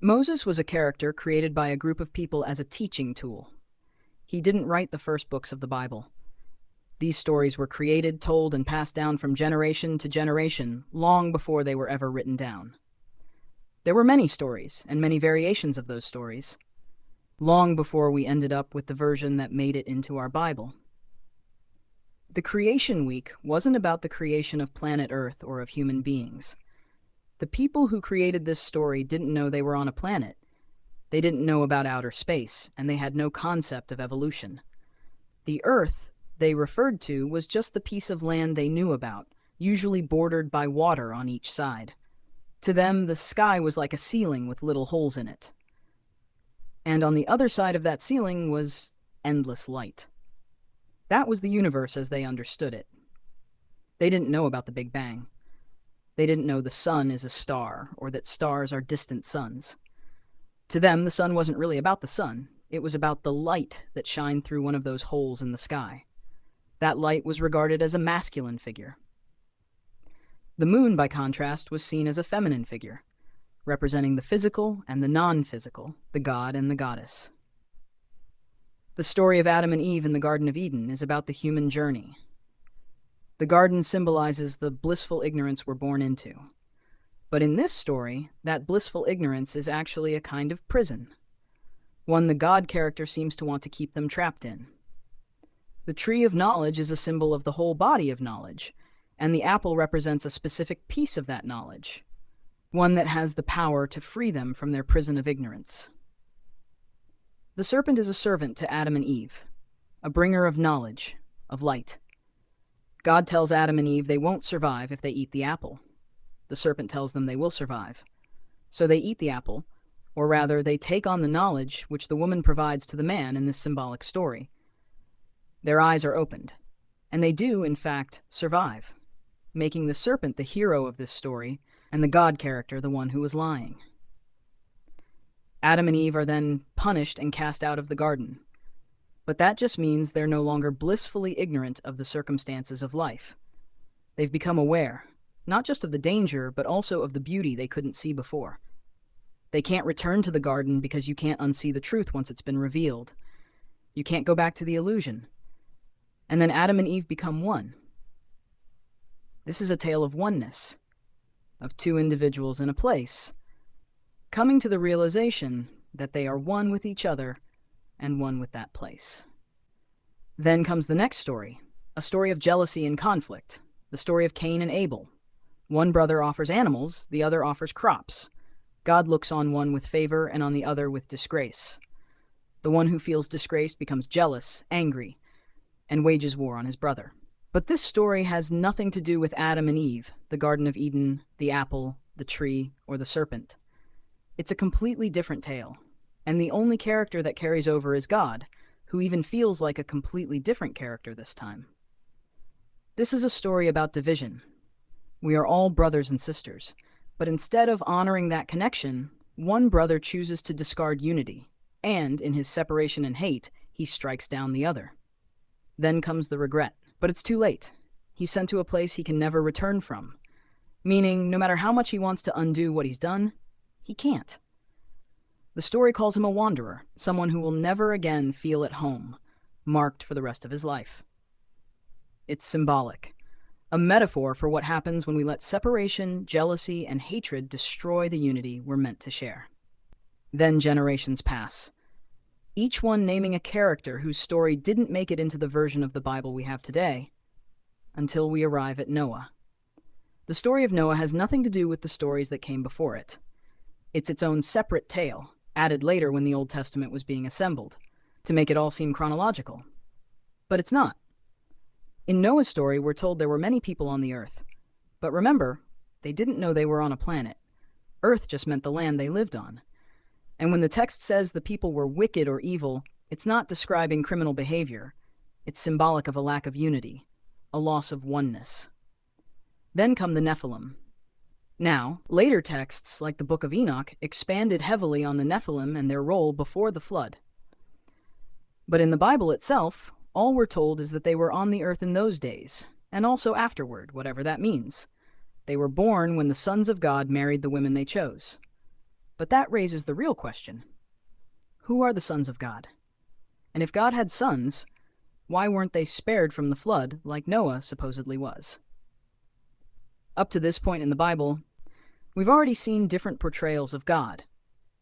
Moses was a character created by a group of people as a teaching tool. He didn't write the first books of the Bible. These stories were created, told, and passed down from generation to generation long before they were ever written down. There were many stories, and many variations of those stories, long before we ended up with the version that made it into our Bible. The creation week wasn't about the creation of planet Earth or of human beings. The people who created this story didn't know they were on a planet. They didn't know about outer space, and they had no concept of evolution. The Earth they referred to was just the piece of land they knew about, usually bordered by water on each side. To them, the sky was like a ceiling with little holes in it. And on the other side of that ceiling was endless light. That was the universe as they understood it. They didn't know about the Big Bang. They didn't know the sun is a star, or that stars are distant suns. To them, the sun wasn't really about the sun. It was about the light that shined through one of those holes in the sky. That light was regarded as a masculine figure. The moon, by contrast, was seen as a feminine figure, representing the physical and the non-physical, the god and the goddess. The story of Adam and Eve in the Garden of Eden is about the human journey. The garden symbolizes the blissful ignorance we're born into. But in this story, that blissful ignorance is actually a kind of prison, one the God character seems to want to keep them trapped in. The tree of knowledge is a symbol of the whole body of knowledge, and the apple represents a specific piece of that knowledge, one that has the power to free them from their prison of ignorance. The serpent is a servant to Adam and Eve, a bringer of knowledge, of light. God tells Adam and Eve they won't survive if they eat the apple. The serpent tells them they will survive. So they eat the apple, or rather, they take on the knowledge which the woman provides to the man in this symbolic story. Their eyes are opened, and they do, in fact, survive, making the serpent the hero of this story and the God character the one who was lying. Adam and Eve are then punished and cast out of the garden. But that just means they're no longer blissfully ignorant of the circumstances of life. They've become aware, not just of the danger, but also of the beauty they couldn't see before. They can't return to the garden because you can't unsee the truth once it's been revealed. You can't go back to the illusion. And then Adam and Eve become one. This is a tale of oneness, of two individuals in a place, coming to the realization that they are one with each other and one with that place. Then comes the next story, a story of jealousy and conflict, the story of Cain and Abel. One brother offers animals, the other offers crops. God looks on one with favor and on the other with disgrace. The one who feels disgraced becomes jealous, angry, and wages war on his brother. But this story has nothing to do with Adam and Eve, the Garden of Eden, the apple, the tree, or the serpent. It's a completely different tale, and the only character that carries over is God, who even feels like a completely different character this time. This is a story about division. We are all brothers and sisters, but instead of honoring that connection, one brother chooses to discard unity, and in his separation and hate, he strikes down the other. Then comes the regret, but it's too late. He's sent to a place he can never return from, meaning no matter how much he wants to undo what he's done, he can't. The story calls him a wanderer, someone who will never again feel at home, marked for the rest of his life. It's symbolic, a metaphor for what happens when we let separation, jealousy, and hatred destroy the unity we're meant to share. Then generations pass, each one naming a character whose story didn't make it into the version of the Bible we have today, until we arrive at Noah. The story of Noah has nothing to do with the stories that came before it. It's its own separate tale, added later when the Old Testament was being assembled, to make it all seem chronological. But it's not. In Noah's story, we're told there were many people on the earth. But remember, they didn't know they were on a planet. Earth just meant the land they lived on. And when the text says the people were wicked or evil, it's not describing criminal behavior. It's symbolic of a lack of unity, a loss of oneness. Then come the Nephilim. Now, later texts, like the Book of Enoch, expanded heavily on the Nephilim and their role before the flood. But in the Bible itself, all we're told is that they were on the earth in those days, and also afterward, whatever that means. They were born when the sons of God married the women they chose. But that raises the real question. Who are the sons of God? And if God had sons, why weren't they spared from the flood like Noah supposedly was? Up to this point in the Bible, we've already seen different portrayals of God,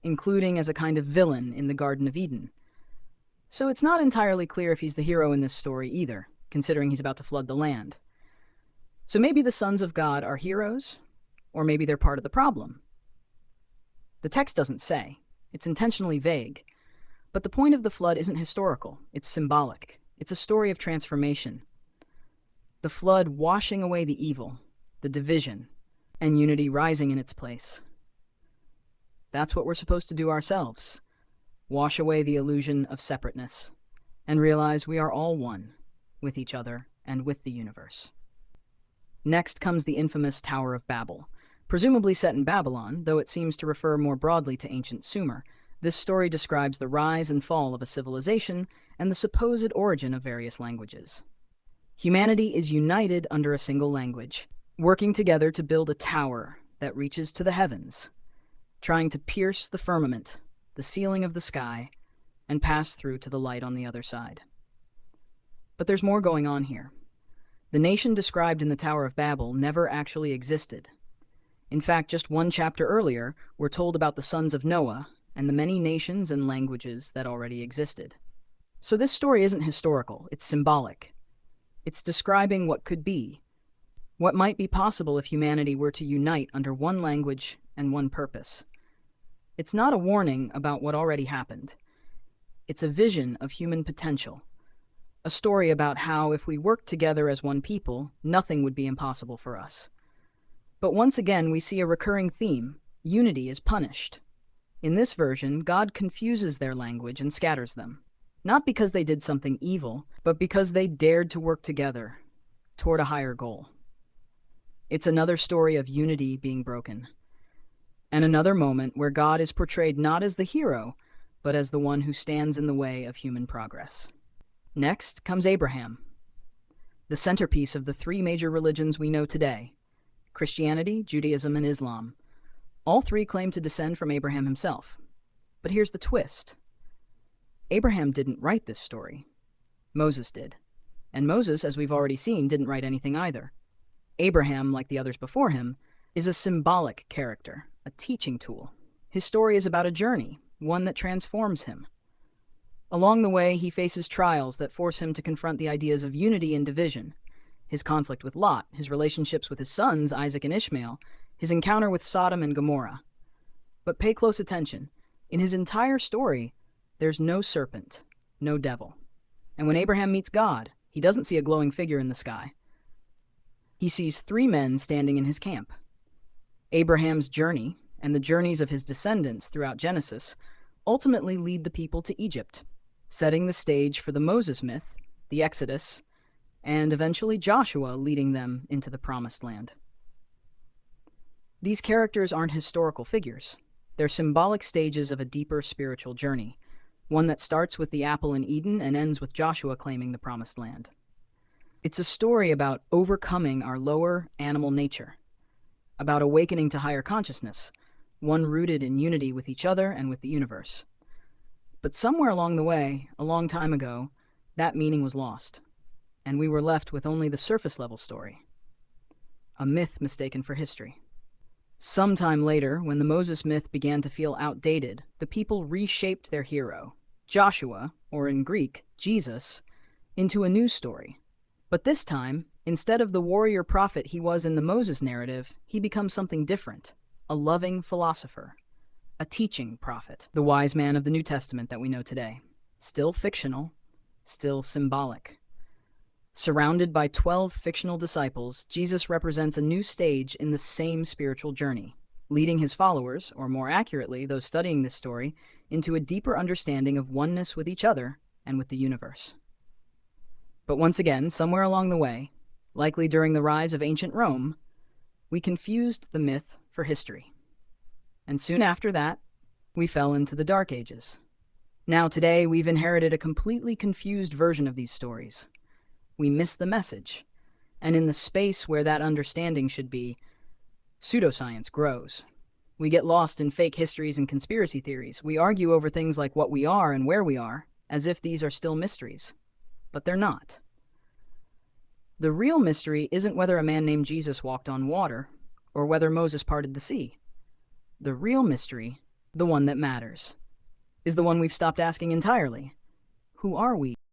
including as a kind of villain in the Garden of Eden. So it's not entirely clear if he's the hero in this story either, considering he's about to flood the land. So maybe the sons of God are heroes, or maybe they're part of the problem. The text doesn't say. It's intentionally vague. But the point of the flood isn't historical, it's symbolic. It's a story of transformation. The flood washing away the evil, the division, and unity rising in its place. That's what we're supposed to do ourselves. Wash away the illusion of separateness, and realize we are all one, with each other and with the universe. Next comes the infamous Tower of Babel. Presumably set in Babylon, though it seems to refer more broadly to ancient Sumer, this story describes the rise and fall of a civilization and the supposed origin of various languages. Humanity is united under a single language, working together to build a tower that reaches to the heavens, trying to pierce the firmament, the ceiling of the sky, and pass through to the light on the other side. But there's more going on here. The nation described in the Tower of Babel never actually existed. In fact, just one chapter earlier, we're told about the sons of Noah and the many nations and languages that already existed. So this story isn't historical, it's symbolic. It's describing what could be, what might be possible if humanity were to unite under one language and one purpose. It's not a warning about what already happened. It's a vision of human potential, a story about how if we worked together as one people, nothing would be impossible for us. But once again, we see a recurring theme. Unity is punished. In this version, God confuses their language and scatters them. Not because they did something evil, but because they dared to work together toward a higher goal. It's another story of unity being broken. And another moment where God is portrayed not as the hero, but as the one who stands in the way of human progress. Next comes Abraham, the centerpiece of the three major religions we know today: Christianity, Judaism, and Islam. All three claim to descend from Abraham himself. But here's the twist. Abraham didn't write this story. Moses did. And Moses, as we've already seen, didn't write anything either. Abraham, like the others before him, is a symbolic character, a teaching tool. His story is about a journey, one that transforms him. Along the way, he faces trials that force him to confront the ideas of unity and division. His conflict with Lot, his relationships with his sons, Isaac and Ishmael, his encounter with Sodom and Gomorrah. But pay close attention. In his entire story, there's no serpent, no devil. And when Abraham meets God, he doesn't see a glowing figure in the sky. He sees three men standing in his camp. Abraham's journey, and the journeys of his descendants throughout Genesis, ultimately lead the people to Egypt, setting the stage for the Moses myth, the Exodus, and eventually Joshua leading them into the Promised Land. These characters aren't historical figures. They're symbolic stages of a deeper spiritual journey, one that starts with the apple in Eden and ends with Joshua claiming the Promised Land. It's a story about overcoming our lower animal nature, about awakening to higher consciousness, one rooted in unity with each other and with the universe. But somewhere along the way, a long time ago, that meaning was lost, and we were left with only the surface-level story, a myth mistaken for history. Sometime later, when the Moses myth began to feel outdated, the people reshaped their hero, Joshua, or in Greek, Jesus, into a new story. But this time, instead of the warrior prophet he was in the Moses narrative, he becomes something different, a loving philosopher, a teaching prophet, the wise man of the New Testament that we know today. Still fictional, still symbolic. Surrounded by 12 fictional disciples, Jesus represents a new stage in the same spiritual journey, leading his followers, or more accurately, those studying this story, into a deeper understanding of oneness with each other and with the universe. But once again, somewhere along the way, likely during the rise of ancient Rome, we confused the myth for history. And soon after that, we fell into the Dark Ages. Now today, we've inherited a completely confused version of these stories. We miss the message, and in the space where that understanding should be, pseudoscience grows. We get lost in fake histories and conspiracy theories. We argue over things like what we are and where we are, as if these are still mysteries. But they're not. The real mystery isn't whether a man named Jesus walked on water, or whether Moses parted the sea. The real mystery, the one that matters, is the one we've stopped asking entirely. Who are we?